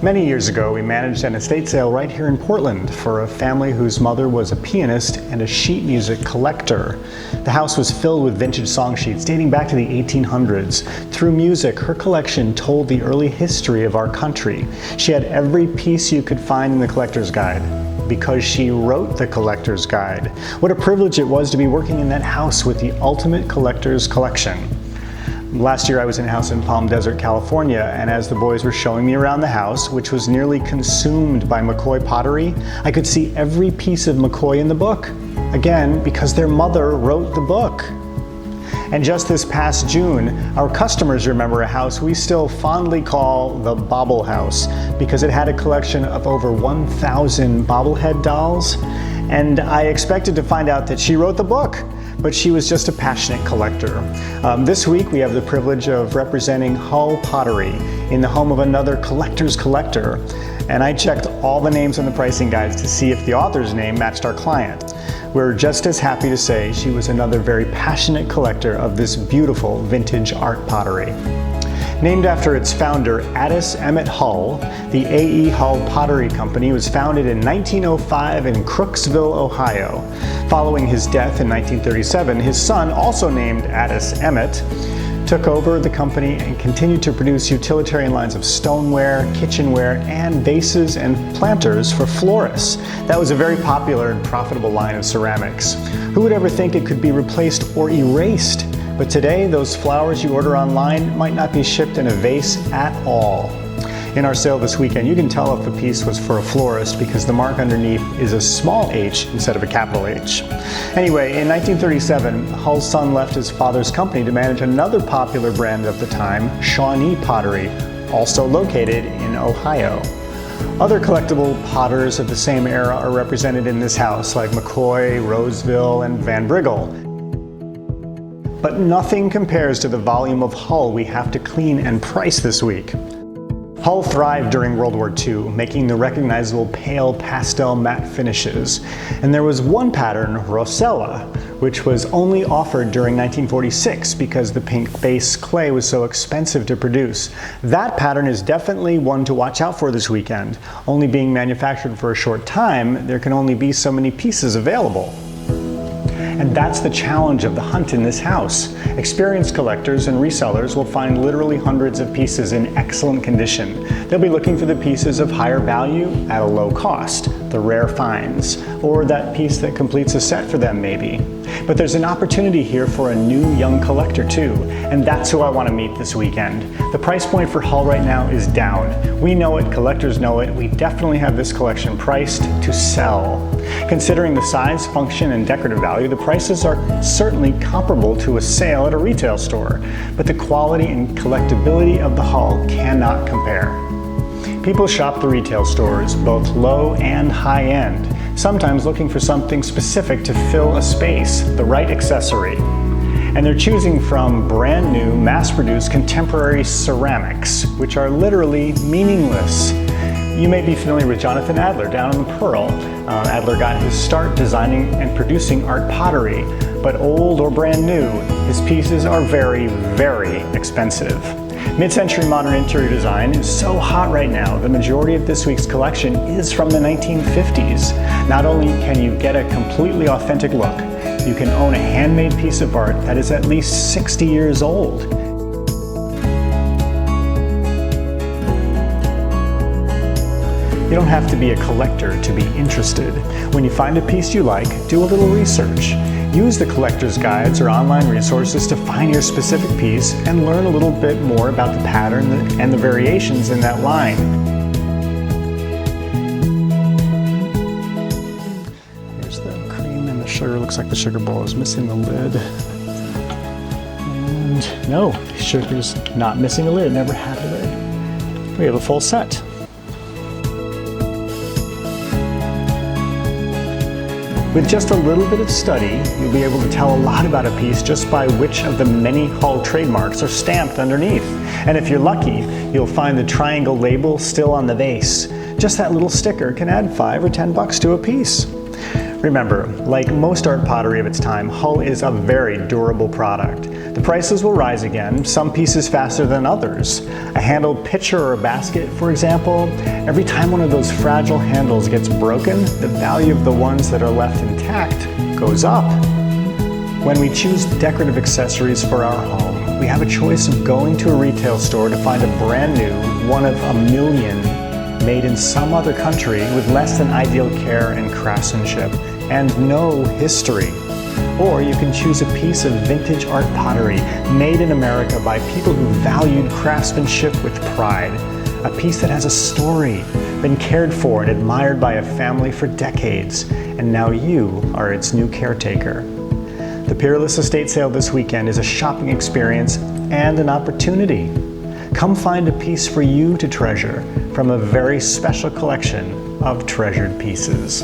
Many years ago, we managed an estate sale right here in Portland for a family whose mother was a pianist and a sheet music collector. The house was filled with vintage song sheets dating back to the 1800s. Through music, her collection told the early history of our country. She had every piece you could find in the collector's guide, because she wrote the collector's guide. What a privilege it was to be working in that house with the ultimate collector's collection. Last year I was in a house in Palm Desert, California, and as the boys were showing me around the house, which was nearly consumed by McCoy pottery, I could see every piece of McCoy in the book. Again, because their mother wrote the book. And just this past June, our customers remember a house we still fondly call the Bobble House, because it had a collection of over 1,000 bobblehead dolls. And I expected to find out that she wrote the book, but she was just a passionate collector. This week we have the privilege of representing Hull Pottery in the home of another collector's collector, and I checked all the names on the pricing guides to see if the author's name matched our client. We're just as happy to say she was another very passionate collector of this beautiful vintage art pottery. Named after its founder, Addis Emmett Hull, the A.E. Hull Pottery Company was founded in 1905 in Crooksville, Ohio. Following his death in 1937, his son, also named Addis Emmett, took over the company and continued to produce utilitarian lines of stoneware, kitchenware, and vases and planters for florists. That was a very popular and profitable line of ceramics. Who would ever think it could be replaced or erased? But today, those flowers you order online might not be shipped in a vase at all. In our sale this weekend, you can tell if the piece was for a florist because the mark underneath is a small h instead of a capital H. Anyway, in 1937, Hull's son left his father's company to manage another popular brand of the time, Shawnee Pottery, also located in Ohio. Other collectible potters of the same era are represented in this house, like McCoy, Roseville, and Van Briggle. But nothing compares to the volume of Hull we have to clean and price this week. Hull thrived during World War II, making the recognizable pale pastel matte finishes. And there was one pattern, Rosella, which was only offered during 1946 because the pink base clay was so expensive to produce. That pattern is definitely one to watch out for this weekend. Only being manufactured for a short time, there can only be so many pieces available. And that's the challenge of the hunt in this house. Experienced collectors and resellers will find literally hundreds of pieces in excellent condition. They'll be looking for the pieces of higher value at a low cost, the rare finds, or that piece that completes a set for them maybe. But there's an opportunity here for a new young collector too, and that's who I want to meet this weekend. The price point for Hull right now is down. We know it, collectors know it, we definitely have this collection priced to sell. Considering the size, function, and decorative value, the prices are certainly comparable to a sale at a retail store, but the quality and collectability of the Hull cannot compare. People shop the retail stores, both low and high end, sometimes looking for something specific to fill a space, the right accessory. And they're choosing from brand new, mass-produced contemporary ceramics, which are literally meaningless. You may be familiar with Jonathan Adler down in the Pearl. Adler got his start designing and producing art pottery, but old or brand new, his pieces are very, very expensive. Mid-century modern interior design is so hot right now, the majority of this week's collection is from the 1950s. Not only can you get a completely authentic look, you can own a handmade piece of art that is at least 60 years old. You don't have to be a collector to be interested. When you find a piece you like, do a little research. Use the collector's guides or online resources to find your specific piece and learn a little bit more about the pattern and the variations in that line. Here's the cream and the sugar. Looks like the sugar bowl is missing the lid. And no, sugar's not missing a lid, never had a lid. We have a full set. With just a little bit of study, you'll be able to tell a lot about a piece just by which of the many Hull trademarks are stamped underneath. And if you're lucky, you'll find the triangle label still on the vase. Just that little sticker can add $5 or $10 to a piece. Remember, like most art pottery of its time, Hull is a very durable product. The prices will rise again, some pieces faster than others. A handled pitcher or a basket, for example, every time one of those fragile handles gets broken, the value of the ones that are left intact goes up. When we choose decorative accessories for our home, we have a choice of going to a retail store to find a brand new, one of a million, made in some other country with less than ideal care and craftsmanship, and no history. Or you can choose a piece of vintage art pottery made in America by people who valued craftsmanship with pride. A piece that has a story, been cared for and admired by a family for decades, and now you are its new caretaker. The Peerless estate sale this weekend is a shopping experience and an opportunity. Come find a piece for you to treasure from a very special collection of treasured pieces.